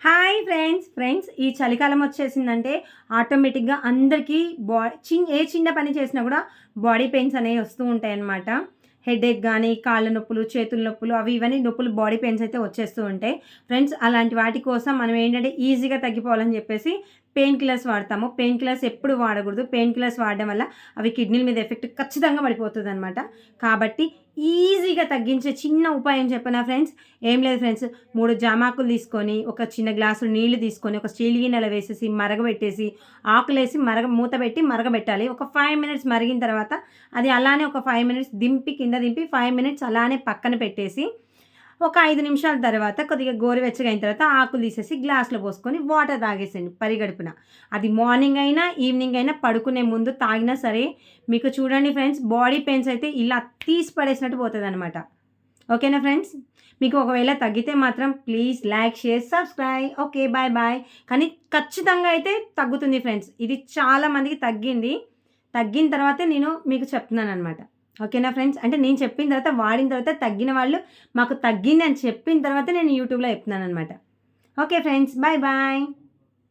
Hi friends ఈ చలికాలం వచ్చేసిందంటే ఆటోమేటిక్‌గా అందరికీ ఏ చిన్న పని చేసినా కూడా బాడీ పెయిన్స్ అనేవి వస్తూ ఉంటాయన్నమాట. హెడేక్ గానీ, కాళ్ళ నొప్పులు, చేతుల నొప్పులు అవి ఇవన్నీ నొప్పులు బాడీ పెయిన్స్ అయితే వచ్చేస్తూ ఉంటాయి. ఫ్రెండ్స్ అలాంటి వాటి కోసం మనం ఏంటంటే ఈజీగా తగ్గిపోవాలని చెప్పేసి పెయిన్ కిల్లర్స్ వాడతాము. పెయిన్ కిల్లర్స్ ఎప్పుడు వాడకూడదు. పెయిన్ కిల్లర్స్ వాడడం వల్ల అవి కిడ్నీల మీద ఎఫెక్ట్ ఖచ్చితంగా పడిపోతదనమాట. కాబట్టి ఈజీగా తగ్గించే చిన్న ఉపాయం చెప్పనా ఫ్రెండ్స్? ఏం లేదు ఫ్రెండ్స్, 3 జామాకులు తీసుకొని, ఒక చిన్న గ్లాసుడు నీళ్లు తీసుకొని, ఒక స్టీల్ గిన్నెలో వేసేసి, మరగబెట్టేసి, ఆకులేసి మూత పెట్టి మరగబెట్టాలి. ఒక 5 మినిట్స్ మరిగిన తర్వాత అది అలానే ఒక 5 మినిట్స్ కింద దింపి 5 మినిట్స్ అలానే పక్కన పెట్టేసి, ఒక 5 నిమిషాల తర్వాత కొద్దిగా గోరువెచ్చగా అయిన తర్వాత ఆకులు తీసేసి గ్లాస్‌లో పోసుకొని వాటర్ తాగేసేయండి పరిగడుపున. అది మార్నింగ్ అయినా, ఈవినింగ్ అయినా పడుకునే ముందు తాగినా సరే, మీకు చూడండి ఫ్రెండ్స్, బాడీ పెయిన్స్ అయితే ఇలా తీసి పడేసినట్టు పోతదనమాట. ఓకేనా ఫ్రెండ్స్? మీకు ఒకవేళ తగ్గితే మాత్రం please like, share, subscribe. Okay. Bye. కానీ ఖచ్చితంగా అయితే తగ్గుతుంది ఫ్రెండ్స్. ఇది చాలా మందికి తగ్గింది. తగ్గిన తర్వాతే నేను మీకు చెప్తున్నాననమాట. ఓకేనా ఫ్రెండ్స్? అంటే నేను చెప్పిన తర్వాత, వాడిన తర్వాత తగ్గిన వాళ్ళు మాకు తగ్గిందని చెప్పిన తర్వాత నేను యూట్యూబ్‌లో చెప్తున్నాననమాట. Okay friends. బాయ్.